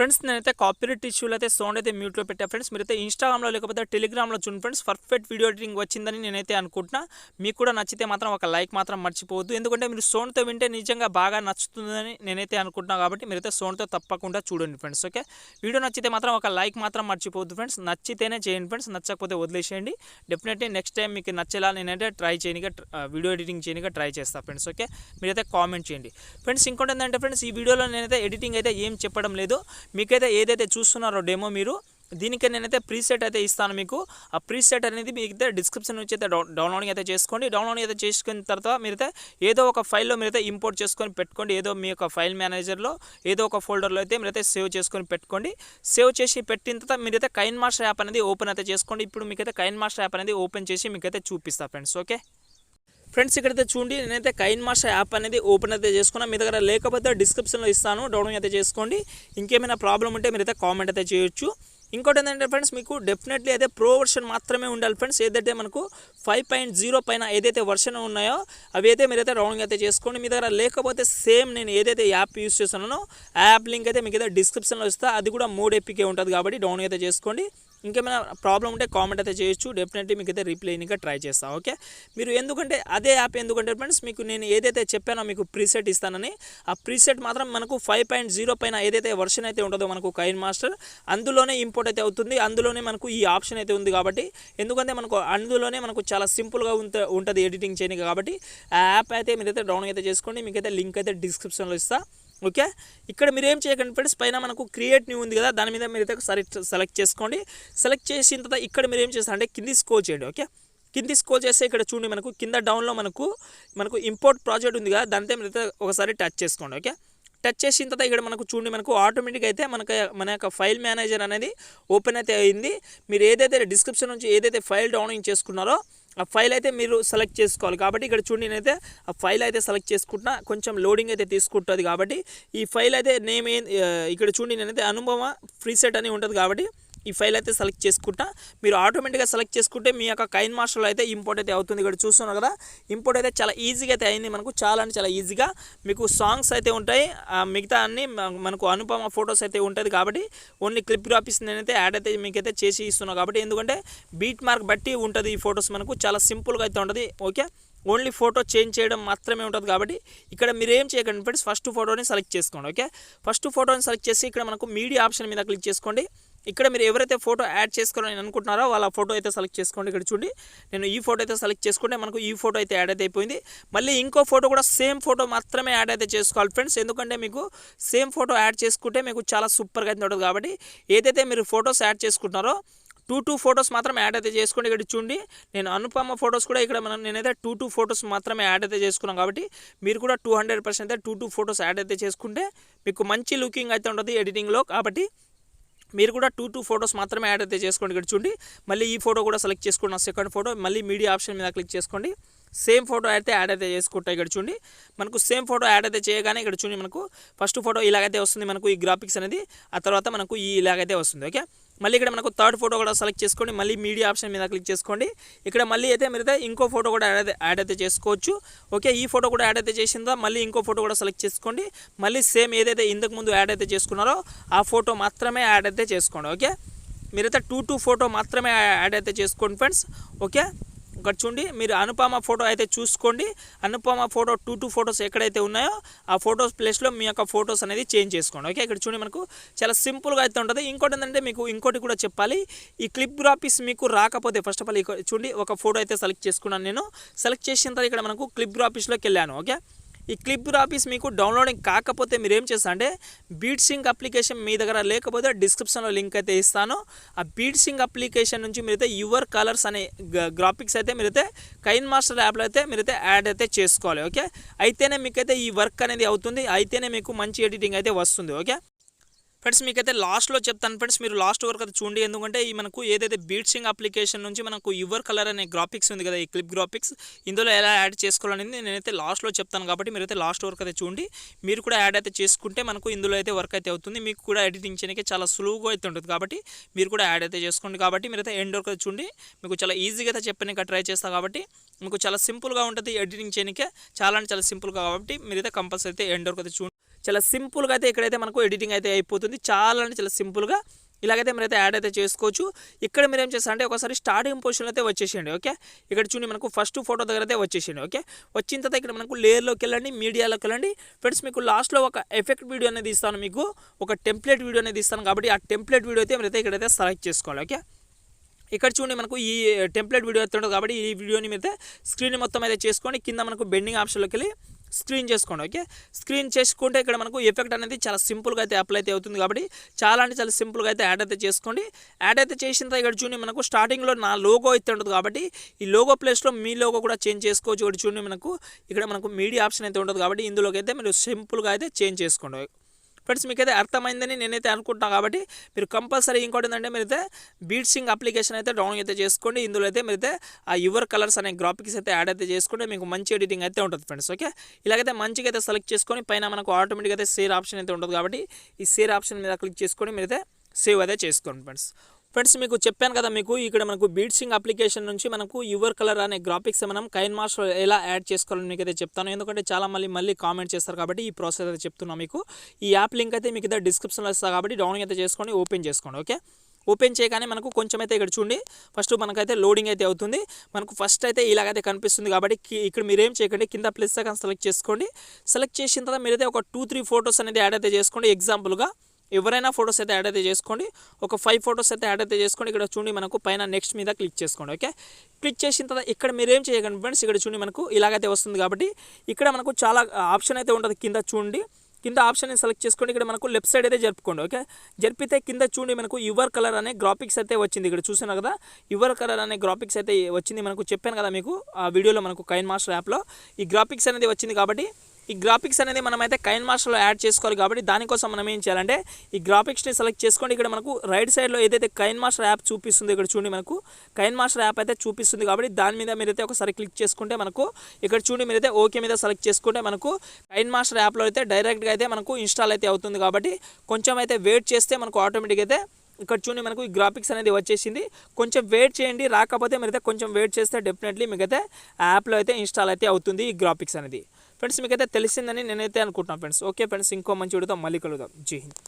Friends నేనైతే copyright ఇష్యూలో అయితే సౌండ్ అయితే మ్యూట్లో పెట్టా ఫ్రెండ్స్. మీరైతే ఇన్స్టాగ్రామ్లో లేకపోతే టెలిగ్రామ్లో చూడండి ఫ్రెండ్స్. పర్ఫెక్ట్ వీడియో ఎడిటింగ్ వచ్చిందని నేనైతే అనుకుంటున్నా. మీకు కూడా నచ్చితే మాత్రం ఒక లైక్ మాత్రం మర్చిపోవద్దు. ఎందుకంటే మీరు సౌండ్తో వింటే నిజంగా బాగా నచ్చుతుందని నేనైతే అనుకుంటున్నా. కాబట్టి మీరైతే సౌండ్తో తప్పకుండా చూడండి ఫ్రెండ్స్. ఓకే, వీడియో నచ్చితే మాత్రం ఒక లైక్ మాత్రం మర్చిపోవద్దు ఫ్రెండ్స్. నచ్చితేనే చేయండి ఫ్రెండ్స్, నచ్చకపోతే వదిలేసేయండి. డెఫినెట్లీ నెక్స్ట్ టైం మీకు నచ్చేలా నేనైతే ట్రై చేయనిగా వీడియో ఎడిటింగ్ చేయనిగా ట్రై చేస్తాను ఫ్రెండ్స్. ఓకే, మీరైతే కామెంట్ చేయండి ఫ్రెండ్స్. ఇంకోటి ఏంటంటే ఫ్రెండ్స్, ఈ వీడియోలో నేనైతే ఎడిటింగ్ అయితే ఏం చెప్పడం లేదు. మీకైతే ఏదైతే చూస్తున్నారో డెమో మీరు దీనికి నేనైతే ప్రీసెట్ అయితే ఇస్తాను మీకు. ఆ ప్రీసెట్ అనేది మీకైతే డిస్క్రిప్షన్ నుంచి అయితే డౌన్లోడింగ్ అయితే చేసుకోండి. డౌన్లోడింగ్ అయితే చేసుకున్న తర్వాత మీరైతే ఏదో ఒక ఫైల్లో మీరైతే ఇంపోర్ట్ చేసుకొని పెట్టుకోండి. ఏదో మీ యొక్క ఫైల్ మేనేజర్లో ఏదో ఒక ఫోల్డర్లో అయితే మీరైతే సేవ్ చేసుకొని పెట్టుకోండి. సేవ్ చేసి పెట్టిన తర్వాత మీరైతే కైన్మాస్టర్ యాప్ అనేది ఓపెన్ అయితే చేసుకోండి. ఇప్పుడు మీకైతే కైన్మాస్టర్ యాప్ అనేది ఓపెన్ చేసి మీకైతే చూపిస్తా ఫ్రెండ్స్. ఓకే ఫ్రెండ్స్, ఇక్కడైతే చూడండి, నేనైతే కైన్మాస్టర్ యాప్ అనేది ఓపెన్ అయితే చేసుకున్నా. మీ దగ్గర లేకపోతే డిస్క్రిప్షన్లో ఇస్తాను, డౌన్లోడ్ అయితే చేసుకోండి. ఇంకేమైనా ప్రాబ్లం ఉంటే మీరైతే కామెంట్ అయితే చేయొచ్చు. ఇంకోటి ఏంటంటే ఫ్రెండ్స్, మీకు డెఫినెట్లీ అయితే ప్రో వర్షన్ మాత్రమే ఉండాలి ఫ్రెండ్స్. ఏదైతే మనకు 5.0 పైన ఏదైతే వర్షన్ ఉన్నాయో అవి అయితే మీరైతే డౌన్లోడ్ అయితే చేసుకోండి. మీ దగ్గర లేకపోతే సేమ్ నేను ఏదైతే యాప్ యూస్ చేస్తున్నానో ఆ యాప్ లింక్ అయితే మీకు అయితే డిస్క్రిప్షన్లో ఇస్తా. అది కూడా 3 ఎపికే ఉంటుంది కాబట్టి డౌన్లోడ్ అయితే చేసుకోండి. ఇంకేమైనా ప్రాబ్లం ఉంటే కామెంట్ అయితే చేయొచ్చు. డెఫినెట్లీ మీకు అయితే రిప్లైనింగ్గా ట్రై చేస్తాను. ఓకే, మీరు ఎందుకంటే అదే యాప్ ఎందుకంటే ఫ్రెండ్స్, మీకు నేను ఏదైతే చెప్పానో మీకు ప్రీసెట్ ఇస్తానని, ఆ ప్రీసెట్ మాత్రం మనకు 5.0 పైన ఏదైతే వర్షన్ అయితే ఉంటుందో మనకు కైన్మాస్టర్ అందులోనే ఇంపోర్ట్ అయితే అవుతుంది. అందులోనే మనకు ఈ ఆప్షన్ అయితే ఉంది కాబట్టి, ఎందుకంటే మనకు అందులోనే మనకు చాలా సింపుల్గా ఉంటుంది ఎడిటింగ్ చేయడానికి. కాబట్టి ఆ యాప్ అయితే మీరైతే డౌన్లోడ్ అయితే చేసుకోండి. మీకైతే లింక్ అయితే డిస్క్రిప్షన్లో ఇస్తా. ఓకే, ఇక్కడ మీరు ఏం చేయకండి ఫ్రెండ్స్, పైన మనకు క్రియేట్ న్యూ ఉంది కదా, దాని మీద మీరైతే సెలెక్ట్ చేసుకోండి. సెలెక్ట్ చేసిన తర్వాత ఇక్కడ మీరు ఏం చేస్తారంటే కింది స్క్రోల్ చేయండి. ఓకే, కింది స్క్రోల్ చేస్తే ఇక్కడ చూడండి, మనకు కింద డౌన్లో మనకు ఇంపోర్ట్ ప్రాజెక్ట్ ఉంది కదా, దానితో మీరైతే ఒకసారి టచ్ చేసుకోండి. ఓకే, టచ్ చేసిన తర్వాత ఇక్కడ మనకు చూడండి, మనకు ఆటోమేటిక్గా అయితే మన యొక్క ఫైల్ మేనేజర్ అనేది ఓపెన్ అయితే అయింది. మీరు ఏదైతే డిస్క్రిప్షన్ నుంచి ఏదైతే ఫైల్ డౌన్లోడ్ చేసుకున్నారో ఆ ఫైల్ అయితే మీరు సెలెక్ట్ చేసుకోవాలి. కాబట్టి ఇక్కడ చూడండి, నేనైతే ఆ ఫైల్ అయితే సెలెక్ట్ చేసుకుంటున్నా. కొంచెం లోడింగ్ అయితే తీసుకుంటుంది కాబట్టి ఈ ఫైల్ అయితే నేమ్ ఇక్కడ చూడండి, నేనైతే అనుభవ ప్రీసెట్ అని ఉంటుంది కాబట్టి ఈ ఫైల్ అయితే సెలెక్ట్ చేసుకుంటా. మీరు ఆటోమేటిక్గా సెలెక్ట్ చేసుకుంటే మీ యొక్క కైన్మాస్టర్లో అయితే ఇంపోర్ట్ అయితే అవుతుంది. ఇక్కడ చూస్తున్నారు కదా, ఇంపోర్ట్ అయితే చాలా ఈజీగా అయితే అయింది. మనకు చాలా అంటే చాలా ఈజీగా మీకు సాంగ్స్ అయితే ఉంటాయి, మిగతా అన్ని మనకు అనుపమ ఫొటోస్ అయితే ఉంటుంది. కాబట్టి ఓన్లీ క్లిప్ గ్రాఫిక్స్ నేనైతే యాడ్ అయితే మీకైతే చేసి ఇస్తున్నాను. కాబట్టి ఎందుకంటే బీట్ మార్క్ బట్టి ఉంటుంది ఈ ఫొటోస్, మనకు చాలా సింపుల్గా అయితే ఉంటుంది. ఓకే, ఓన్లీ ఫోటో చేంజ్ చేయడం మాత్రమే ఉంటుంది. కాబట్టి ఇక్కడ మీరు ఏం చేయకండి ఫ్రెండ్స్, ఫస్ట్ ఫోటోని సెలెక్ట్ చేసుకోండి. ఓకే, ఫస్ట్ ఫోటోని సెలెక్ట్ చేసి ఇక్కడ మనకు మీడియా ఆప్షన్ మీద క్లిక్ చేసుకోండి. ఇక్కడ మీరు ఎవరైతే ఫోటో యాడ్ చేసుకోవాలని అనుకుంటున్నారో వాళ్ళ ఫోటో అయితే సెలెక్ట్ చేసుకోండి. ఇక్కడ చూడండి, నేను ఈ ఫోటో అయితే సెలెక్ట్ చేసుకుంటే మనకు ఈ ఫోటో అయితే యాడ్ అయితే అయిపోయింది. మళ్ళీ ఇంకో ఫోటో కూడా సేమ్ ఫోటో మాత్రమే యాడ్ అయితే చేసుకోవాలి ఫ్రెండ్స్. ఎందుకంటే మీకు సేమ్ ఫోటో యాడ్ చేసుకుంటే మీకు చాలా సూపర్గా అయితే ఉంటుంది. కాబట్టి ఏదైతే మీరు ఫొటోస్ యాడ్ చేసుకుంటున్నారో 2 ఫొటోస్ మాత్రం యాడ్ అయితే చేసుకోండి. ఇక్కడ చూడండి, నేను అనుపమ ఫొటోస్ కూడా ఇక్కడ నేనైతే 2 ఫొటోస్ మాత్రమే యాడ్ అయితే చేసుకున్నాను. కాబట్టి మీరు కూడా 200% 2 ఫొటోస్ యాడ్ అయితే చేసుకుంటే మీకు మంచి లుకింగ్ అయితే ఉంటుంది ఎడిటింగ్లో. కాబట్టి మీరు కూడా 2 ఫొటోస్ మాత్రమే యాడ్ అయితే చేసుకోండి. ఇక్కడ చూడండి, మళ్ళీ ఈ ఫోటో కూడా సెలెక్ట్ చేసుకున్న సెకండ్ ఫోటో, మళ్ళీ మీడియా ఆప్షన్ మీద క్లిక్ చేసుకోండి. సేమ్ ఫోటో అయితే యాడ్ అయితే చేసుకుంటాయి. ఇక్కడ చూడండి, మనకు సేమ్ ఫోటో యాడ్ అయితే చేయగానే ఇక్కడ చూడండి, మనకు ఫస్ట్ ఫోటో ఇలాగైతే వస్తుంది, మనకు ఈ గ్రాఫిక్స్ అనేది. ఆ తర్వాత మనకు ఈ ఇలాగైతే వస్తుంది. ఓకే, మళ్ళీ ఇక్కడ మనకు థర్డ్ ఫోటో కూడా సెలెక్ట్ చేసుకోండి. మళ్ళీ మీడియా ఆప్షన్ మీద క్లిక్ చేసుకోండి. ఇక్కడ మళ్ళీ అయితే మీరైతే ఇంకో ఫోటో కూడా యాడ్ అయితే చేసుకోవచ్చు. ఓకే, ఈ ఫోటో కూడా యాడ్ అయితే చేసిందా, మళ్ళీ ఇంకో ఫోటో కూడా సెలెక్ట్ చేసుకోండి. మళ్ళీ సేమ్ ఏదైతే ఇంతకు ముందు యాడ్ అయితే చేసుకున్నారో ఆ ఫోటో మాత్రమే యాడ్ అయితే చేసుకోండి. ఓకే, మీరైతే 2 ఫోటో మాత్రమే యాడ్ అయితే చేసుకోండి ఫ్రెండ్స్. ఓకే, ఇక్కడ చూడండి, మీరు అనుపమ ఫోటో అయితే చూసుకోండి. అనుపమ ఫోటో 2 ఫొటోస్ ఎక్కడైతే ఉన్నాయో ఆ ఫొటోస్ ప్లేస్లో మీ యొక్క ఫొటోస్ అనేది చేంజ్ చేసుకోండి. ఓకే, ఇక్కడ చూడండి, మనకు చాలా సింపుల్గా అయితే ఉంటుంది. ఇంకోటి ఏంటంటే మీకు ఇంకోటి కూడా చెప్పాలి, ఈ క్లిప్ గ్రాఫిక్స్ మీకు రాకపోతే ఫస్ట్ ఆఫ్ ఆల్ చూడండి, ఒక ఫోటో అయితే సెలెక్ట్ చేసుకున్నాను. నేను సెలెక్ట్ చేసిన తర్వాత ఇక్కడ మనకు క్లిప్ గ్రాఫిక్స్లోకి వెళ్ళాను. ఓకే, ఈ క్లిప్ గ్రాఫిక్స్ మీకు డౌన్లోడింగ్ కాకపోతే మీరు ఏం చేస్తా అంటే బీట్సింక్ అప్లికేషన్ మీ దగ్గర లేకపోతే డిస్క్రిప్షన్లో లింక్ అయితే ఇస్తాను. ఆ బీట్సింక్ అప్లికేషన్ నుంచి మీరైతే యువర్ కలర్స్ అనే గ్రాఫిక్స్ అయితే మీరైతే కైన్మాస్టర్ యాప్లో అయితే మీరైతే యాడ్ అయితే చేసుకోవాలి. ఓకే, అయితేనే మీకైతే ఈ వర్క్ అనేది అవుతుంది, అయితేనే మీకు మంచి ఎడిటింగ్ అయితే వస్తుంది. ఓకే ఫ్రెండ్స్, మీకైతే లాస్ట్లో చెప్తాను ఫ్రెండ్స్, మీరు లాస్ట్ వరకు అయితే చూడండి. ఎందుకంటే ఈ మనకు ఏదైతే బీట్సింక్ అప్లికేషన్ నుంచి మనకు యువర్ కలర్ అనే గ్రాఫిక్స్ ఉంది కదా, ఈ క్లిప్ గ్రాఫిక్స్, ఇందులో ఎలా యాడ్ చేసుకోవాలనేది నేనైతే లాస్ట్లో చెప్తాను. కాబట్టి మీరైతే లాస్ట్ వరకు అయితే చూడండి. మీరు కూడా యాడ్ అయితే చేసుకుంటే మనకు ఇందులో అయితే వర్క్ అయితే అవుతుంది. మీకు కూడా ఎడిటింగ్ చేయడానికి చాలా సులువుగా అయితే ఉంటుంది. కాబట్టి మీరు కూడా యాడ్ అయితే చేసుకోండి. కాబట్టి మీరైతే ఎండ్ వరకు అయితే చూడండి. మీకు చాలా ఈజీగా అయితే చెప్పడానికి ట్రై చేస్తాను. కాబట్టి మీకు చాలా సింపుల్గా ఉంటుంది ఎడిటింగ్ చేయడానికి, చాలా అంటే చాలా సింపుల్గా. కాబట్టి మీరైతే కంపల్సరీ అయితే ఎండ్ వరకు అయితే చూడండి. చాలా సింపుల్గా అయితే ఇక్కడైతే మనకు ఎడిటింగ్ అయితే అయిపోతుంది. చాలా అంటే చాలా సింపుల్గా ఇలాగైతే మీరైతే యాడ్ అయితే చేసుకోవచ్చు. ఇక్కడ మీరు ఏం చేస్తారంటే ఒకసారి స్టార్టింగ్ పొజిషన్ అయితే వచ్చేసేయండి. ఓకే, ఇక్కడ చూడండి మనకు ఫస్ట్ ఫోటో దగ్గర అయితే వచ్చేసేయండి. ఓకే, వచ్చిన తర్వాత ఇక్కడ మనకు లేయర్లోకి వెళ్ళండి, మీడియాలోకి వెళ్ళండి. ఫ్రెండ్స్ మీకు లాస్ట్లో ఒక ఎఫెక్ట్ వీడియో అనేది ఇస్తాను, మీకు ఒక టెంప్లెట్ వీడియో అనేది ఇస్తాను. కాబట్టి ఆ టెంప్లెట్ వీడియో అయితే మీరైతే ఇక్కడైతే సెలెక్ట్ చేసుకోవాలి. ఓకే, ఇక్కడ చూడండి మనకు ఈ టెంప్లెట్ వీడియో అయితే ఉంటుంది కాబట్టి ఈ వీడియోని మీరైతే స్క్రీన్ మొత్తం అయితే చేసుకోండి. కింద మనకు బెండింగ్ ఆప్షన్లోకి వెళ్ళి స్క్రీన్ చేసుకోండి. ఓకే, స్క్రీన్ చేసుకుంటే ఇక్కడ మనకు ఎఫెక్ట్ అనేది చాలా సింపుల్గా అయితే అప్లై అయితే అవుతుంది. కాబట్టి చాలా అంటే చాలా సింపుల్గా అయితే యాడ్ అయితే చేసుకోండి. యాడ్ అయితే చేసిన తర్వాత ఇక్కడ చూడండి మనకు స్టార్టింగ్లో నా లోగో అయితే ఉంటుంది కాబట్టి ఈ లోగో ప్లేస్లో మీ లోగో కూడా చేంజ్ చేసుకోవచ్చు. ఇక్కడ చూడండి మనకు ఇక్కడ మనకు మీడియా ఆప్షన్ అయితే ఉంటుంది కాబట్టి ఇందులోకి అయితే మీరు సింపుల్గా అయితే చేంజ్ చేసుకోండి. ఫ్రెండ్స్ మీకైతే అర్థమైందని నేనైతే అనుకుంటున్నాను. కాబట్టి మీరు కంపల్సరీ ఇంకోటి ఏంటంటే మీరైతే బీట్సింగ్ అప్లికేషన్ అయితే డౌన్లోడ్ అయితే చేసుకోండి. ఇందులో అయితే మీరైతే ఆ యువర్ కలర్స్ అనే గ్రాఫిక్స్ అయితే యాడ్ అయితే చేసుకుంటే మీకు మంచి ఎడిటింగ్ అయితే ఉంటుంది ఫ్రెండ్స్. ఓకే, ఇలాగైతే మంచిగా అయితే సెలెక్ట్ చేసుకొని పైన మనకు ఆటోమేటిక్గా అయితే షేర్ ఆప్షన్ అయితే ఉంటుంది కాబట్టి ఈ షేర్ ఆప్షన్ మీద క్లిక్ చేసుకొని మీరైతే సేవ్ అయితే చేసుకోండి ఫ్రెండ్స్ మీకు చెప్పాను కదా, మీకు ఇక్కడ మనకు బీట్సింగ్ అప్లికేషన్ నుంచి మనకు యువర్ కలర్ అనే గ్రాఫిక్స్ మనం కైన్మాస్టర్ ఎలా యాడ్ చేసుకోవాలని మీకు అయితే చెప్తాను. ఎందుకంటే చాలా మళ్ళీ కామెంట్ చేస్తారు కాబట్టి ఈ ప్రాసెస్ అయితే చెప్తున్నాను మీకు. ఈ యాప్ లింక్ అయితే మీకు అయితే డిస్క్రిప్షన్లో ఇస్తాను కాబట్టి డౌన్లోడ్ అయితే చేసుకోండి, ఓపెన్ చేసుకోండి. ఓకే, ఓపెన్ చేయగానే మనకు కొంచెం అయితే ఇక్కడ చూడండి ఫస్ట్ మనకైతే లోడింగ్ అయితే అవుతుంది. మనకు ఫస్ట్ అయితే ఇలాగైతే కనిపిస్తుంది కాబట్టి ఇక్కడ మీరు ఏం చేయకండి, కింద ప్లస్ ఐకాన్ సెలెక్ట్ చేసుకోండి. సెలెక్ట్ చేసిన తర్వాత మీరైతే ఒక 2-3 ఫొటోస్ అనేది యాడ్ అయితే చేసుకోండి. ఎగ్జాంపుల్గా ఎవరైనా ఫొటోస్ అయితే యాడ్ అయితే చేసుకోండి. ఒక 5 ఫొటోస్ అయితే యాడ్ అయితే చేసుకోండి. ఇక్కడ చూడండి మనకు పైన నెక్స్ట్ మీద క్లిక్ చేసుకోండి. ఓకే, క్లిక్ చేసిన తర్వాత ఇక్కడ మీరు ఏం చేయకండి ఫ్రెండ్స్, ఇక్కడ చూడండి మనకు ఇలాగైతే వస్తుంది కాబట్టి ఇక్కడ మనకు చాలా ఆప్షన్ అయితే ఉంటుంది. కింద చూడండి, కింద ఆప్షన్ సెలెక్ట్ చేసుకోండి. ఇక్కడ మనకు లెఫ్ట్ సైడ్ అయితే జరుపుకోండి. ఓకే, జరిపితే కింద చూడండి మనకు యువర్ కలర్ అనే గ్రాఫిక్స్ అయితే వచ్చింది. ఇక్కడ చూసినా కదా యువర్ కలర్ అనే గ్రాఫిక్స్ అయితే వచ్చింది. మనకు చెప్పాను కదా మీకు ఆ వీడియోలో మనకు కైన్మాస్టర్ యాప్లో ఈ గ్రాఫిక్స్ అనేది వచ్చింది. కాబట్టి ఈ గ్రాఫిక్స్ అనేది మనమైతే కైన్మాస్టర్లో యాడ్ చేసుకోవాలి. కాబట్టి దానికోసం మనం ఏం చేయాలంటే ఈ గ్రాఫిక్స్ని సెలెక్ట్ చేసుకోండి. ఇక్కడ మనకు రైట్ సైడ్లో ఏదైతే కైన్మాస్టర్ యాప్ చూపిస్తుందో ఇక్కడ చూడండి మనకు కైన్మాస్టర్ యాప్ అయితే చూపిస్తుంది. కాబట్టి దాని మీద మీరైతే ఒకసారి క్లిక్ చేసుకుంటే మనకు ఇక్కడ చూడండి మీరైతే ఓకే మీద సెలెక్ట్ చేసుకుంటే మనకు కైన్మాస్టర్ యాప్లో అయితే డైరెక్ట్గా అయితే మనకు ఇన్స్టాల్ అయితే అవుతుంది. కాబట్టి కొంచెం అయితే వెయిట్ చేస్తే మనకు ఆటోమేటిక్గా అయితే ఇక్కడ చూడండి మనకు ఈ గ్రాఫిక్స్ అనేది వచ్చేసింది. కొంచెం వెయిట్ చేయండి, రాకపోతే మీరైతే కొంచెం వెయిట్ చేస్తే డెఫినెట్లీ మీకైతే యాప్లో అయితే ఇన్స్టాల్ అయితే అవుతుంది ఈ గ్రాఫిక్స్ అనేది. ఫ్రెండ్స్ మీకైతే తెలిసిందని నేనైతే అనుకుంటున్నాను ఫ్రెండ్స్. ఓకే ఫ్రెండ్స్, ఇంకో మంచి వీడియోతో మళ్ళీ కలుద్దాం. జై హింద్.